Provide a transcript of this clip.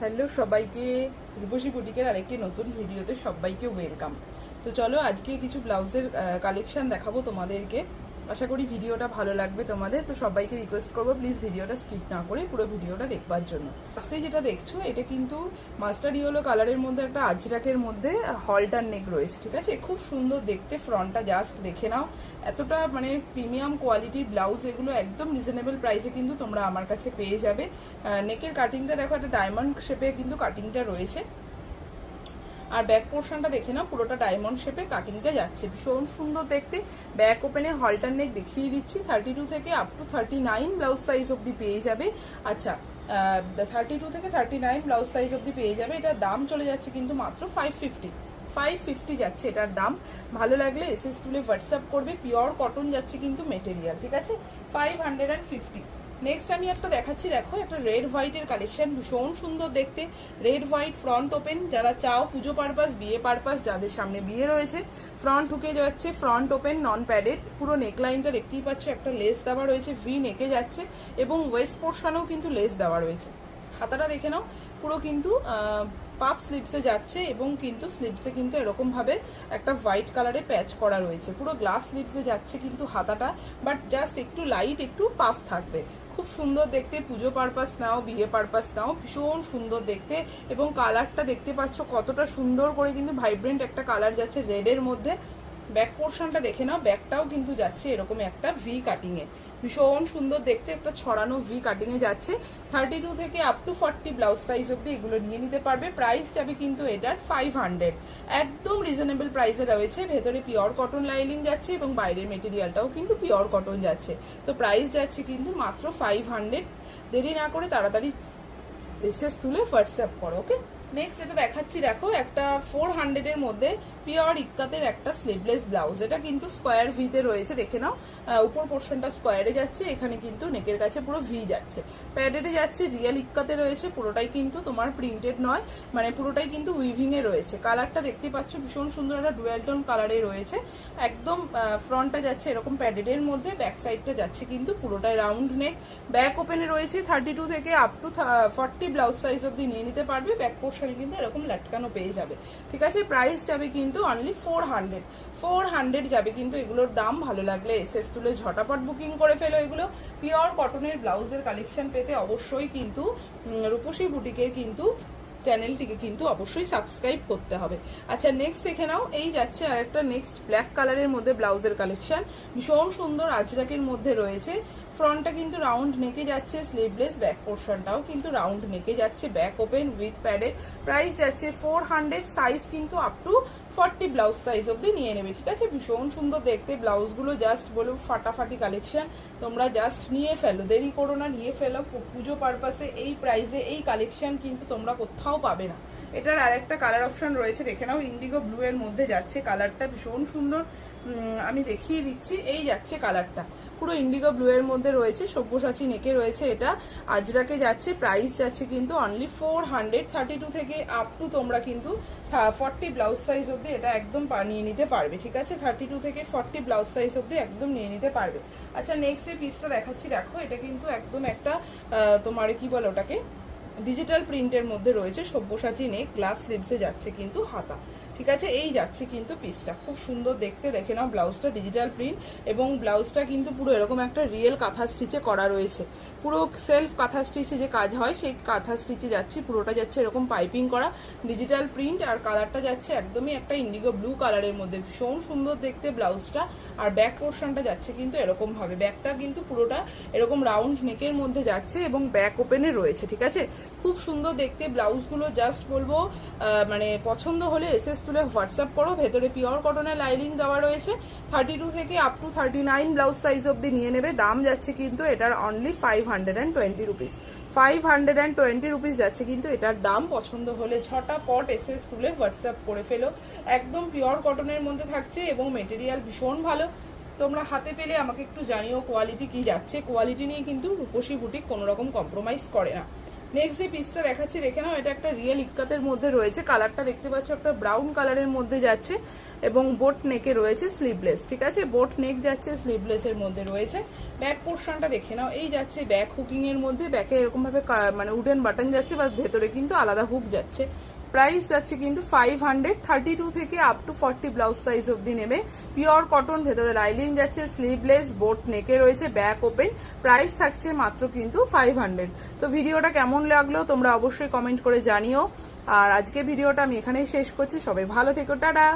Hello সবাইকে, রূপসী বুটিকের আরেকটি নতুন ভিডিওতে সবাইকে ওয়েলকাম। তো চলো আজকে কিছু ব্লাউজের কালেকশন দেখাবো তোমাদেরকে। আশা করি ভিডিওটা ভালো লাগবে তোমাদের। তো সবাইকে রিকোয়েস্ট করবো প্লিজ ভিডিওটা স্কিপ না করে পুরো ভিডিওটা দেখবার জন্য। ফার্স্টে যেটা দেখছো এটা কিন্তু মাস্টার্ড ইয়েলো কালারের মধ্যে একটা আজরাকের মধ্যে হলটার নেক রয়েছে, ঠিক আছে। খুব সুন্দর দেখতে, ফ্রন্টটা জাস্ট দেখে নাও। এতটা মানে প্রিমিয়াম কোয়ালিটির ব্লাউজ, এগুলো একদম রিজনেবল প্রাইসে কিন্তু তোমরা আমার কাছে পেয়ে যাবে। নেকের কাটিংটা দেখো, একটা ডায়মন্ড শেপে কিন্তু কাটিংটা রয়েছে। আর ব্যাক পোর্শনটা দেখে নাও, পুরোটা ডায়মন্ড শেপে কাটিংটা যাচ্ছে, ভীষণ সুন্দর দেখতে। ব্যাক ওপেনে হলটার নেক দেখিয়ে দিচ্ছি। 32 থেকে আপ টু 39 ব্লাউজ সাইজ অবধি পেয়ে যাবে। আচ্ছা, 32 থেকে 39 ব্লাউজ সাইজ অবধি পেয়ে যাবে। এটার দাম চলে যাচ্ছে কিন্তু মাত্র 550 যাচ্ছে এটার দাম। ভালো লাগলে এসএস তুলে হোয়াটসঅ্যাপ করবে। পিওর কটন যাচ্ছে কিন্তু মেটেরিয়াল, ঠিক আছে। 550। নেক্সট আমি একটা দেখাচ্ছি, দেখো একটা রেড হোয়াইটের কালেকশন, ভীষণ সুন্দর দেখতে। রেড হোয়াইট ফ্রন্ট ওপেন, যারা চাও পুজো পারপাস, বিয়ে পারপাস, যাদের সামনে বিয়ে রয়েছে, ফ্রন্ট ঢুকে যাচ্ছে, ফ্রন্ট ওপেন, নন প্যাডেড। পুরো নেকলাইনটা দেখতেই পাচ্ছ, একটা লেস দেওয়া রয়েছে, ভি নেকে যাচ্ছে এবং ওয়েস্ট পোর্শনেও কিন্তু লেস দেওয়া রয়েছে। হাতাটা দেখে নাও, পুরো কিন্তু পাপ স্লিভসে যাচ্ছে এবং কিন্তু স্লিভসে কিন্তু এরকম ভাবে একটা হোয়াইট কালারে প্যাচ করা রয়েছে। পুরো গ্লাস স্লিভসে যাচ্ছে কিন্তু হাতাটা, বাট জাস্ট একটু লাইট, একটু পাফ থাকবে। খুব সুন্দর দেখতে, পুজো পারপাস নাও, বিয়ে পারপাস নাও, ভীষণ সুন্দর দেখতে। এবং কালারটা দেখতে পাচ্ছ কতটা সুন্দর করে কিন্তু ভাইব্রেন্ট একটা কালার যাচ্ছে রেডের মধ্যে। ব্যাক পোর্শনটা দেখে নাও, ব্যাকটাও কিন্তু যাচ্ছে এরকম একটা ভি কাটিং এ, ভীষণ সুন্দর দেখতে, একটা ছড়ানো ভি কাটিং এ যাচ্ছে। 32 থেকে আপ টু 40 ব্লাউজ সাইজ অব্দি এগুলো নিয়ে নিতে পারবে। প্রাইস যাবে কিন্তু এটার 500, একদম রিজনেবল প্রাইসে রয়েছে। ভেতরে পিওর কটন লাইনিং যাচ্ছে এবং বাইরের মেটেরিয়ালটাও কিন্তু পিওর কটন যাচ্ছে। তো প্রাইস যাচ্ছে কিন্তু মাত্র 500। দেরি না করে তাড়াতাড়ি এসএস তুলে হোয়াটসঅ্যাপ করো, ওকে। নেক্সট যেটা দেখাচ্ছি, দেখো একটা 400 এর মধ্যে পিওর ইক্কাতের একটা স্লিভলেস ব্লাউজ। এটা কিন্তু স্কোয়ার ভিতে রয়েছে, দেখে নাও। উপর পোর্শনটা স্কোয়ারে যাচ্ছে, এখানে কিন্তু নেকের কাছে পুরো ভি যাচ্ছে, প্যাডেডে যাচ্ছে, রিয়েল ইক্কাতে রয়েছে। পুরোটাই কিন্তু তোমার প্রিন্টেড নয়, মানে পুরোটাই কিন্তু উইভিং এ রয়েছে। কালারটা দেখতে পাচ্ছ ভীষণ সুন্দর, একটা ডুয়াল টোন কালারে রয়েছে। একদম ফ্রন্টটা যাচ্ছে এরকম প্যাডেডের মধ্যে, ব্যাক সাইডটা যাচ্ছে কিন্তু পুরোটাই রাউন্ড নেক। ব্যাক ওপেনে রয়েছে 32 থেকে আপ টু 40 ব্লাউজ সাইজ অব্দি নিয়ে নিতে পারবে। ব্যাক পোর্শনে কিন্তু এরকম লাটকানো পেয়ে যাবে, ঠিক আছে। প্রাইস যাবে কিন্তু অনলি 400 যাবে কিন্তু এগুলোর দাম। ভালো লাগলে এসএস তুলে ঝটাপট বুকিং করে ফেলো। এগুলো পিওর কটনের ব্লাউজের কালেকশন পেতে অবশ্যই কিন্তু রূপসী বুটিকের কিন্তু চ্যানেলটিকে কিন্তু অবশ্যই সাবস্ক্রাইব করতে হবে। আচ্ছা, নেক্সট দেখে নাও, এই যাচ্ছে আর একটা নেক্সট ব্ল্যাক কালারের মধ্যে ব্লাউজের কালেকশন, ভীষণ সুন্দর আজরাকের মধ্যে রয়েছে। ফ্রন্টটা কিন্তু রাউন্ড নেকে যাচ্ছে, স্লিভলেস, ব্যাক পোর্শনটাও কিন্তু রাউন্ড নেকে যাচ্ছে, back open with padded. Price যাচ্ছে 400, সাইজ কিন্তু আপ টু 40 ব্লাউজ সাইজ অব্দি নিয়ে নেবে, ঠিক আছে। ভীষণ সুন্দর দেখতে ব্লাউজগুলো, জাস্ট বলো ফাটাফাটি কালেকশন। তোমরা জাস্ট নিয়ে ফেলো, দেরি করো না, নিয়ে ফেলো। পুজো পারপাসে এই প্রাইসে এই কালেকশন কিন্তু তোমরা কোথাও পাবে না। এটার আর একটা কালার অপশন রয়েছে, দেখে নাও, ইন্ডিগো ব্লু এর মধ্যে যাচ্ছে। কালারটা ভীষণ সুন্দর, আমি দেখিয়ে দিচ্ছি। এই যাচ্ছে কালারটা, পুরো ইন্ডিগো ব্লু এর মধ্যে রয়েছে, সব্যসাচী নেকে রয়েছে, এটা আজরাকে যাচ্ছে। প্রাইস যাচ্ছে কিন্তু অনলি 400। 32 থেকে আপ টু তোমরা কিন্তু 40 ব্লাউজ সাইজ অব্দি এটা একদম নিয়ে নিতে পারবে, ঠিক আছে। 32 থেকে 40 ব্লাউজ সাইজ অব্দি একদম নিয়ে নিতে পারবে। আচ্ছা, নেক্সট যে পিসটা দেখাচ্ছি, দেখো এটা কিন্তু একদম একটা তোমার কি বলো ওটাকে, ডিজিটাল প্রিন্টের মধ্যে রয়েছে, সব্যসাচী নেক, গ্লাস স্লিভসে যাচ্ছে কিন্তু হাতা, ঠিক আছে। এই যাচ্ছে কিন্তু পিসটা, খুব সুন্দর দেখতে, দেখে নাও। ব্লাউজটা ডিজিটাল প্রিন্ট এবং ব্লাউজটা কিন্তু পুরো এরকম একটা রিয়েল কাঁথা স্টিচে করা রয়েছে। পুরো সেলফ কাঁথা স্টিচে যে কাজ হয় সেই কাঁথা স্টিচে যাচ্ছে, পুরোটা যাচ্ছে এরকম পাইপিং করা, ডিজিটাল প্রিন্ট। আর কালারটা যাচ্ছে একদমই একটা ইন্ডিগো ব্লু কালারের মধ্যে, ভীষণ সুন্দর দেখতে ব্লাউজটা। আর ব্যাক পোর্শনটা যাচ্ছে কিন্তু এরকম ভাবে, ব্যাকটা কিন্তু পুরোটা এরকম রাউন্ড নেকের মধ্যে যাচ্ছে এবং ব্যাক ওপেনে রয়েছে, ঠিক আছে। খুব সুন্দর দেখতে ব্লাউজগুলো, জাস্ট বলবো মানে পছন্দ হলে এসএস তুলে হোয়াটসঅ্যাপ করো। ভেতরে পিওর কটনের লাইনিং দেওয়া রয়েছে। 32 থেকে আপ টু 39 ব্লাউজ সাইজ অব্দি নিয়ে নেবে। দাম যাচ্ছে কিন্তু এটার অনলি 520 রুপিস। 520 রুপিস যাচ্ছে কিন্তু এটার দাম। পছন্দ হলে ঝটাপট এসএস তুলে হোয়াটসঅ্যাপ করে ফেলো। একদম পিওর কটনের মধ্যে থাকছে এবং মেটেরিয়াল ভীষণ ভালো। তোমরা হাতে পেলে আমাকে একটু জানিও কোয়ালিটি কি যাচ্ছে। কোয়ালিটি নিয়ে কিন্তু রূপসী বুটিক কোনো রকম কম্প্রোমাইজ করে না। নেক্সট যে পিসটা দেখাচ্ছি দেখে নাও, এটা একটা রিয়েল ইক্কাতের মধ্যে রয়েছে। কালারটা দেখতে পাচ্ছ একটা ব্রাউন কালারের মধ্যে যাচ্ছে এবং বোট নেকে রয়েছে স্লিভলেস, ঠিক আছে, বোট নেক যাচ্ছে স্লিভলেস এর মধ্যে রয়েছে। ব্যাক পোর্শনটা দেখে নাও, এই যাচ্ছে ব্যাক হুকিং এর মধ্যে, ব্যাকে এরকম ভাবে মানে উডেন বাটন যাচ্ছে, বা ভেতরে কিন্তু আলাদা হুক যাচ্ছে। প্রাইস যাচ্ছে কিন্তু 500, 32 থেকে আপ টু 40 ব্লাউজ সাইজ অবধি নেবে। পিওর কটন, ভেতরে লাইলিং যাচ্ছে, স্লিভলেস, বোট নেকে রয়েছে, ব্যাক ওপেন। প্রাইস থাকছে মাত্র কিন্তু 500। তো ভিডিওটা কেমন লাগলো তোমরা অবশ্যই কমেন্ট করে জানিও। আর আজকে ভিডিওটা আমি এখানেই শেষ করছি। সবাই ভালো থেকো, টাটা।